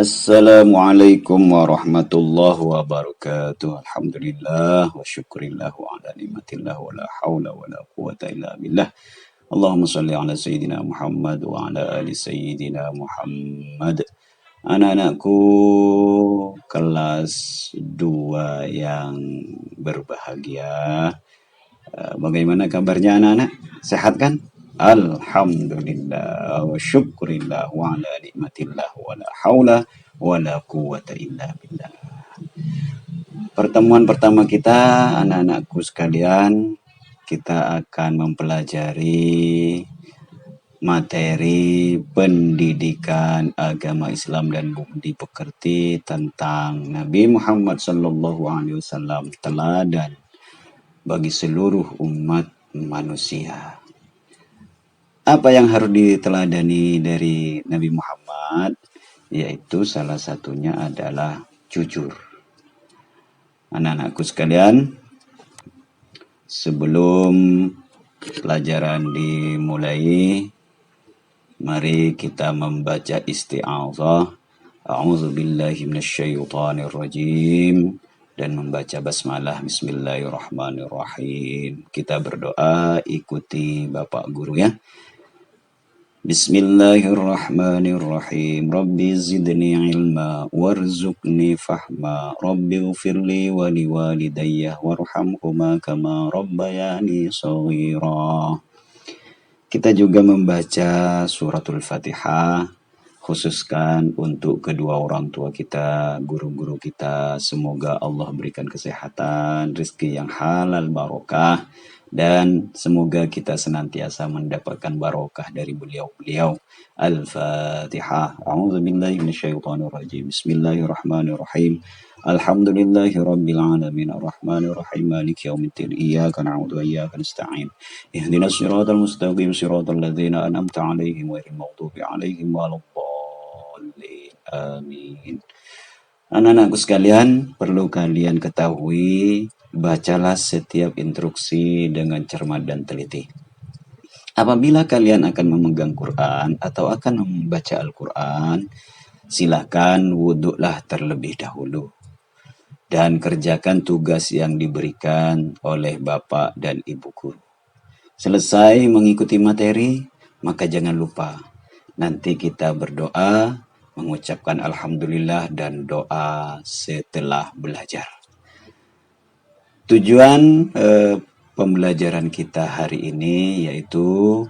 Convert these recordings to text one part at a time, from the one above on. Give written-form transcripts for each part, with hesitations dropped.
Assalamualaikum warahmatullahi wabarakatuh. Alhamdulillah wa syukurillah wa ala nikmatillah wa la hawla wa la quwata illa billah. Allahumma salli ala Sayyidina Muhammad wa ala ali Sayyidina Muhammad. Anak-anakku kelas 2 yang berbahagia. Bagaimana kabarnya anak-anak? Sehat kan? Alhamdulillah wa syukurillah wa ala nikmatillah wa la hawla wa la quwata illa billah. Pertemuan pertama kita, anak-anakku sekalian, kita akan mempelajari materi pendidikan agama Islam dan budi pekerti tentang Nabi Muhammad SAW, teladan bagi seluruh umat manusia. Apa yang harus diteladani dari Nabi Muhammad? Yaitu salah satunya adalah jujur. Anak-anakku sekalian, sebelum pelajaran dimulai, mari kita membaca isti'adzah. A'udzubillahi minasyaitonirrajim. Dan membaca basmalah. Bismillahirrahmanirrahim. Kita berdoa, ikuti Bapak Guru ya. Bismillahirrahmanirrahim. Rabbi zidni ilma warzuqni fahma. Rabbi ghfirli wa liwalidayya warhamhuma kama rabbayani shaghira. Kita juga membaca suratul Fatihah, khususkan untuk kedua orang tua kita, guru-guru kita. Semoga Allah berikan kesehatan, rezeki yang halal barokah, dan semoga kita senantiasa mendapatkan barokah dari beliau-beliau. Al-Fatihah. A'udzubillahi minasyaitonirrajim. Bismillahirrahmanirrahim. Alhamdulillahi rabbil alamin arrahmanir rahim maliki yaumiddin iyyaka na'budu wa iyyaka nasta'in ihdinas siratal mustaqim siratal ladzina an'amta 'alaihim ghairil maghdubi 'alaihim waladdallin. Amin. Anak-anakku sekalian, perlu kalian ketahui, bacalah setiap instruksi dengan cermat dan teliti. Apabila kalian akan memegang Quran atau akan membaca Al-Quran, silakan wudhulah terlebih dahulu dan kerjakan tugas yang diberikan oleh Bapak dan Ibu guru. Selesai mengikuti materi, maka jangan lupa nanti kita berdoa, mengucapkan Alhamdulillah dan doa setelah belajar. Tujuan pembelajaran kita hari ini yaitu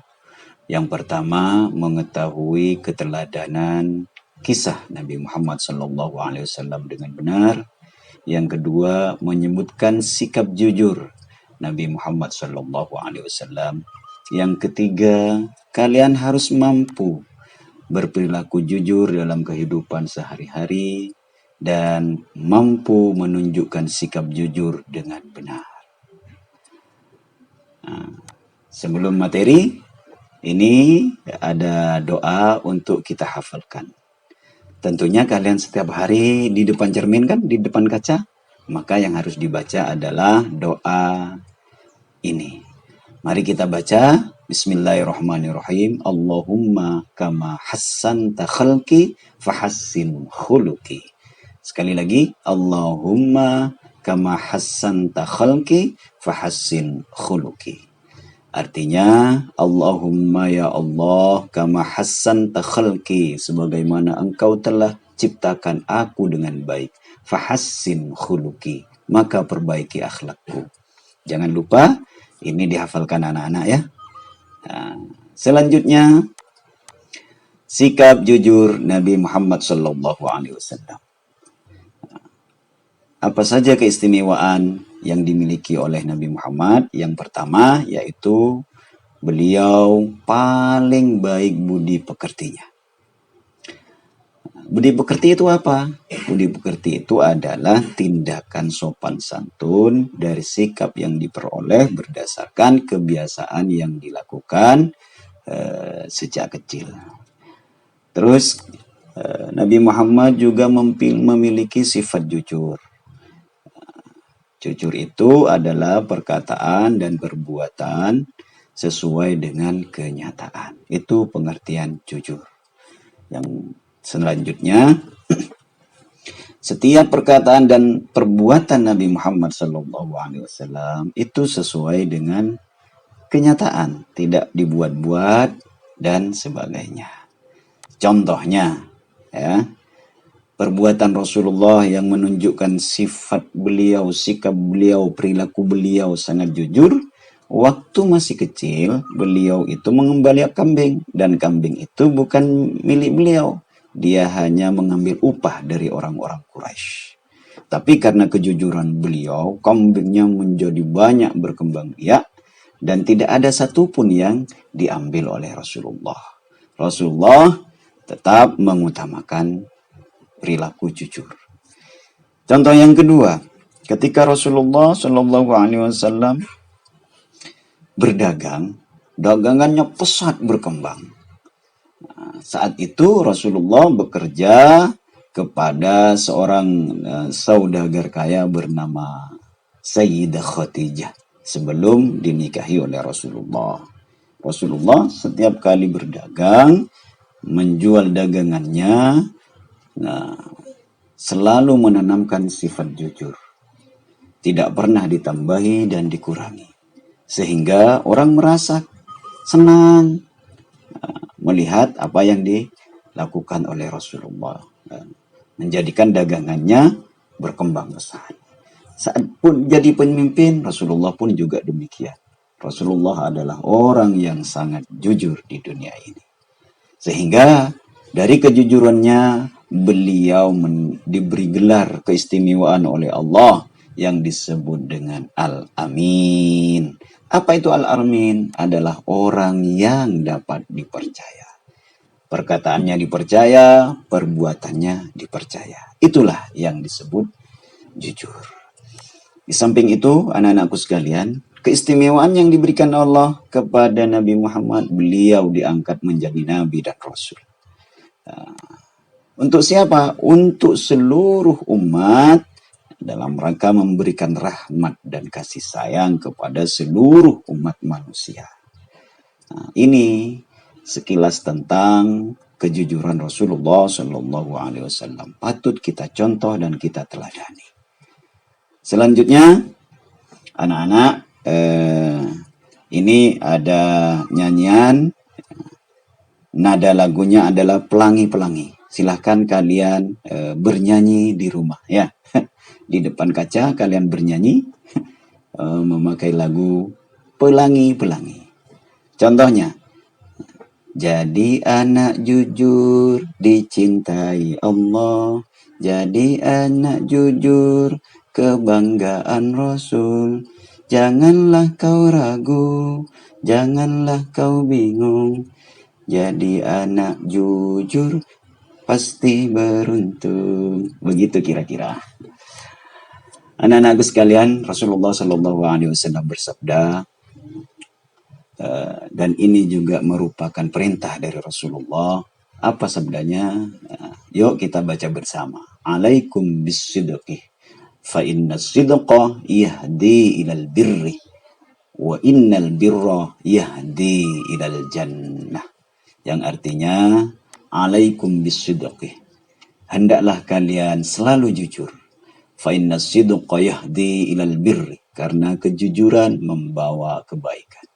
yang pertama mengetahui keteladanan kisah Nabi Muhammad SAW dengan benar. Yang kedua menyebutkan sikap jujur Nabi Muhammad SAW. Yang ketiga, kalian harus mampu berperilaku jujur dalam kehidupan sehari-hari dan mampu menunjukkan sikap jujur dengan benar. Nah, sebelum materi, ini ada doa untuk kita hafalkan. Tentunya kalian setiap hari di depan cermin kan, di depan kaca, maka yang harus dibaca adalah doa ini. Mari kita baca. Bismillahirrahmanirrahim. Allahumma kama hassanta khalqi fahassin khuluqi. Sekali lagi, Allahumma kama hassanta khalqi fahassin khuluqi. Artinya, Allahumma ya Allah, kama hassanta khalqi, sebagaimana engkau telah ciptakan aku dengan baik. Fahassin khuluqi, maka perbaiki akhlakku. Jangan lupa, ini dihafalkan anak-anak ya. Nah, selanjutnya, sikap jujur Nabi Muhammad SAW. Apa saja keistimewaan yang dimiliki oleh Nabi Muhammad? Yang pertama yaitu beliau paling baik budi pekertinya. Budi pekerti itu apa? Budi pekerti itu adalah tindakan sopan santun dari sikap yang diperoleh berdasarkan kebiasaan yang dilakukan sejak kecil. Terus Nabi Muhammad juga memiliki sifat jujur. Jujur itu adalah perkataan dan perbuatan sesuai dengan kenyataan. Itu pengertian jujur. Yang selanjutnya, Setiap perkataan dan perbuatan Nabi Muhammad SAW itu sesuai dengan kenyataan, tidak dibuat-buat dan sebagainya. Contohnya, ya, perbuatan Rasulullah yang menunjukkan sifat beliau, sikap beliau, perilaku beliau sangat jujur. Waktu masih kecil, beliau itu mengembalikan kambing, dan kambing itu bukan milik beliau. Dia hanya mengambil upah dari orang-orang Quraisy. Tapi karena kejujuran beliau, kambingnya menjadi banyak berkembang biak, dan tidak ada satupun yang diambil oleh Rasulullah. Rasulullah tetap mengutamakan perilaku jujur. Contoh yang kedua, ketika Rasulullah Shallallahu Alaihi Wasallam berdagang, dagangannya pesat berkembang. Saat itu Rasulullah bekerja kepada seorang saudagar kaya bernama Sayyidah Khadijah sebelum dinikahi oleh Rasulullah. Rasulullah setiap kali berdagang, menjual dagangannya, selalu menanamkan sifat jujur. Tidak pernah ditambahi dan dikurangi. Sehingga orang merasa senang melihat apa yang dilakukan oleh Rasulullah. Menjadikan dagangannya berkembang pesat. Saat pun jadi pemimpin, Rasulullah pun juga demikian. Rasulullah adalah orang yang sangat jujur di dunia ini. Sehingga dari kejujurannya, beliau diberi gelar keistimewaan oleh Allah yang disebut dengan Al-Amin. Apa itu Al-Amin? Adalah orang yang dapat dipercaya. Perkataannya dipercaya, perbuatannya dipercaya. Itulah yang disebut jujur. Di samping itu, anak-anakku sekalian, keistimewaan yang diberikan Allah kepada Nabi Muhammad, beliau diangkat menjadi Nabi dan Rasul. Untuk siapa? Untuk seluruh umat, dalam rangka memberikan rahmat dan kasih sayang kepada seluruh umat manusia. Ini sekilas tentang kejujuran Rasulullah Shallallahu Alaihi Wasallam. Patut kita contoh dan kita teladani. Selanjutnya, anak-anak, ini ada nyanyian. Nada lagunya adalah Pelangi-Pelangi. Silahkan kalian bernyanyi di rumah, ya. Di depan kaca kalian bernyanyi memakai lagu Pelangi-Pelangi. Contohnya, jadi anak jujur dicintai Allah, jadi anak jujur kebanggaan Rasul. Janganlah kau ragu, janganlah kau bingung, jadi anak jujur pasti beruntung. Begitu kira-kira. Anak-anakku sekalian, Rasulullah Shallallahu Alaihi Wasallam bersabda, dan ini juga merupakan perintah dari Rasulullah. Apa sabdanya? Yuk kita baca bersama. Alaikum bisidqi, fa inna sidqa yahdi ilal birri, wa innal birra yahdi ilal jannah. Yang artinya, alaikum bisidqi, hendaklah kalian selalu jujur. Fa inna sidqa yahdi ilal birri, karena kejujuran membawa kebaikan.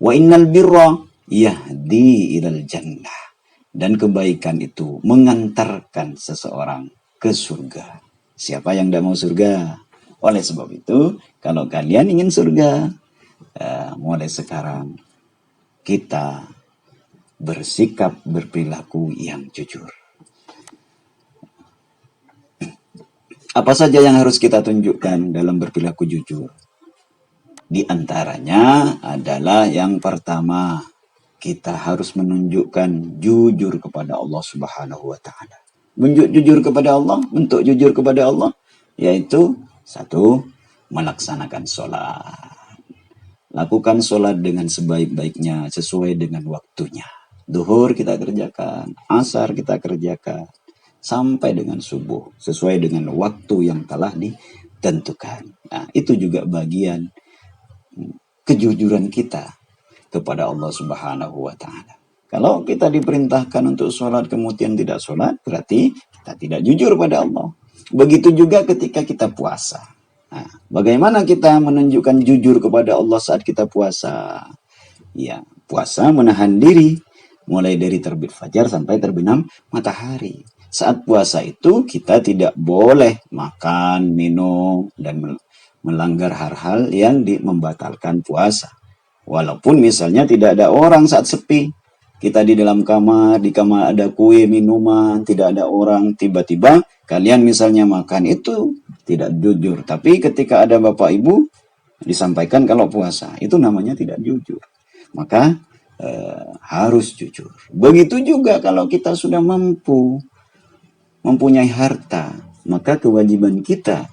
Wa innal birra yahdi ilal jannah, dan kebaikan itu mengantarkan seseorang ke surga. Siapa yang tidak mau surga? Oleh sebab itu, kalau kalian ingin surga, mulai sekarang kita bersikap berperilaku yang jujur. Apa saja yang harus kita tunjukkan dalam berperilaku jujur? Di antaranya adalah yang pertama, kita harus menunjukkan jujur kepada Allah Subhanahu wa Ta'ala. Jujur kepada Allah, bentuk jujur kepada Allah, yaitu satu, melaksanakan sholat. Lakukan sholat dengan sebaik-baiknya, sesuai dengan waktunya. Duhur kita kerjakan, asar kita kerjakan, sampai dengan subuh, sesuai dengan waktu yang telah ditentukan. Nah, itu juga bagian kejujuran kita kepada Allah Subhanahu wa Ta'ala. Kalau kita diperintahkan untuk sholat kemudian tidak sholat, berarti kita tidak jujur pada Allah. Begitu juga ketika kita puasa. Nah, bagaimana kita menunjukkan jujur kepada Allah saat kita puasa? Ya, puasa menahan diri mulai dari terbit fajar sampai terbenam matahari. Saat puasa itu kita tidak boleh makan, minum, dan melanggar hal-hal yang membatalkan puasa. Walaupun misalnya tidak ada orang saat sepi, kita di dalam kamar, di kamar ada kue, minuman, tidak ada orang, tiba-tiba kalian misalnya makan, itu tidak jujur. Tapi ketika ada bapak ibu, disampaikan kalau puasa, itu namanya tidak jujur. Maka harus jujur. Begitu juga kalau kita sudah mempunyai harta, maka kewajiban kita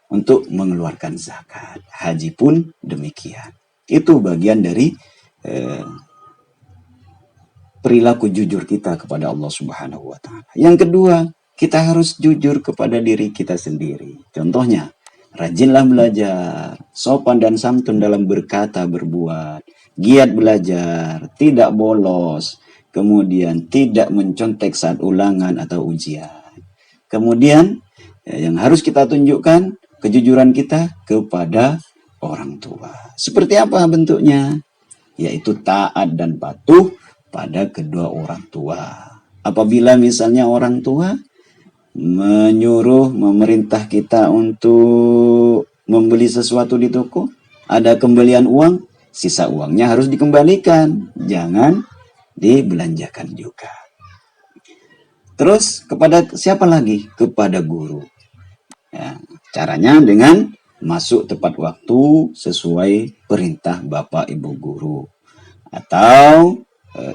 untuk mengeluarkan zakat. Haji pun demikian. Itu bagian dari perilaku jujur kita kepada Allah Subhanahu wa Ta'ala. Yang kedua, kita harus jujur kepada diri kita sendiri. Contohnya, rajinlah belajar, sopan dan santun dalam berkata, berbuat, giat belajar, tidak bolos, kemudian tidak mencontek saat ulangan atau ujian. Kemudian, yang harus kita tunjukkan, kejujuran kita kepada orang tua. Seperti apa bentuknya? Yaitu taat dan patuh pada kedua orang tua. Apabila misalnya orang tua memerintah kita untuk membeli sesuatu di toko, ada kembalian uang, sisa uangnya harus dikembalikan, jangan dibelanjakan juga. Terus kepada siapa lagi? Kepada guru. Ya, caranya dengan masuk tepat waktu sesuai perintah bapak ibu guru, atau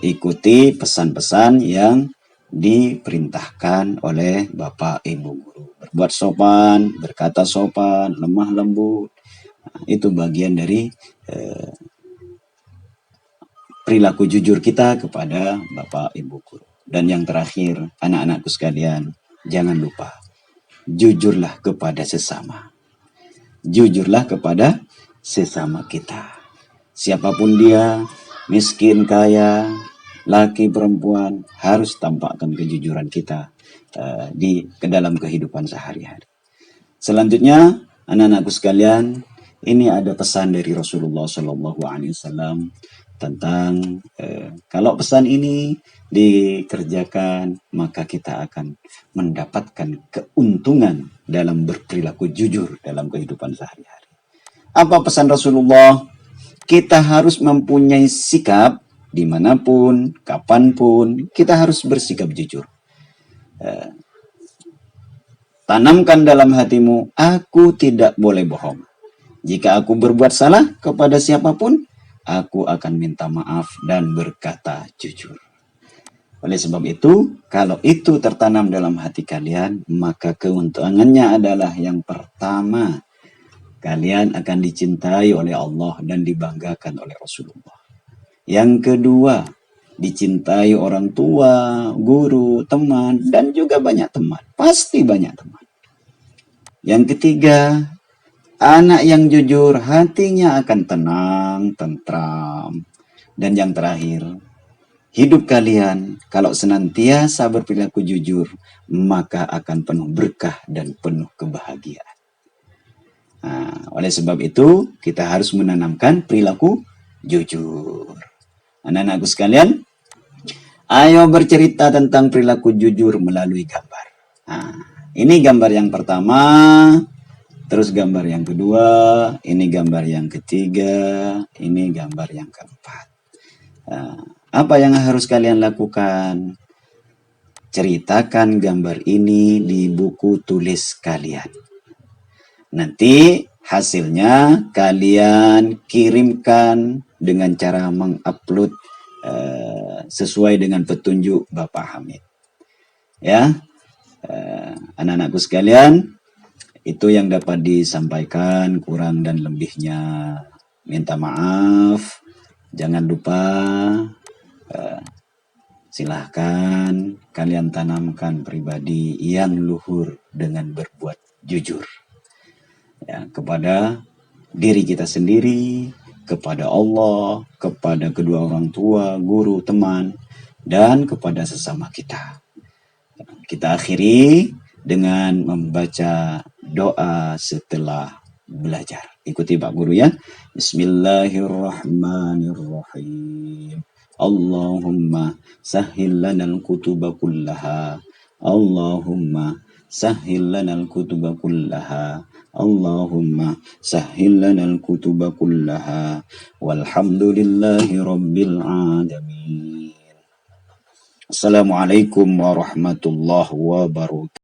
ikuti pesan-pesan yang diperintahkan oleh bapak ibu guru. Berbuat sopan, berkata sopan, lemah lembut. Nah, itu bagian dari perilaku jujur kita kepada bapak ibu guru. Dan yang terakhir, anak-anakku sekalian, jangan lupa jujurlah kepada sesama. Jujurlah kepada sesama kita. Siapapun dia, miskin, kaya, laki, perempuan, harus tampakkan kejujuran kita ke dalam kehidupan sehari-hari. Selanjutnya, anak-anakku sekalian, ini ada pesan dari Rasulullah SAW tentang kalau pesan ini dikerjakan, maka kita akan mendapatkan keuntungan dalam berperilaku jujur dalam kehidupan sehari-hari. Apa pesan Rasulullah? Kita harus mempunyai sikap dimanapun, kapanpun, kita harus bersikap jujur. Tanamkan dalam hatimu, aku tidak boleh bohong. Jika aku berbuat salah kepada siapapun, aku akan minta maaf dan berkata jujur. Oleh sebab itu, kalau itu tertanam dalam hati kalian, maka keuntungannya adalah yang pertama, kalian akan dicintai oleh Allah dan dibanggakan oleh Rasulullah. Yang kedua, dicintai orang tua, guru, teman, dan juga banyak teman. Pasti banyak teman. Yang ketiga, anak yang jujur hatinya akan tenang, tentram. Dan yang terakhir, hidup kalian kalau senantiasa berperilaku jujur, maka akan penuh berkah dan penuh kebahagiaan. Nah, oleh sebab itu, kita harus menanamkan perilaku jujur. Anak-anakku sekalian, ayo bercerita tentang perilaku jujur melalui gambar. Nah, ini gambar yang pertama, terus gambar yang kedua, ini gambar yang ketiga, ini gambar yang keempat. Nah, apa yang harus kalian lakukan? Ceritakan gambar ini di buku tulis kalian. Nanti hasilnya kalian kirimkan dengan cara mengupload sesuai dengan petunjuk Bapak Hamid. Ya, anak-anakku sekalian, itu yang dapat disampaikan, kurang dan lebihnya minta maaf. Jangan lupa silahkan kalian tanamkan pribadi yang luhur dengan berbuat jujur. Ya, kepada diri kita sendiri, kepada Allah, kepada kedua orang tua, guru, teman, dan kepada sesama kita. Kita akhiri dengan membaca doa setelah belajar. Ikuti Pak Guru ya. Bismillahirrahmanirrahim. Allahumma sahhil lanal kutuba kullaha. Allahumma sahhil lanal kutuba kullaha. Allahumma sahhil lanal kutuba kullaha. Walhamdulillahi rabbil alamin. Assalamualaikum warahmatullahi wabarakatuh.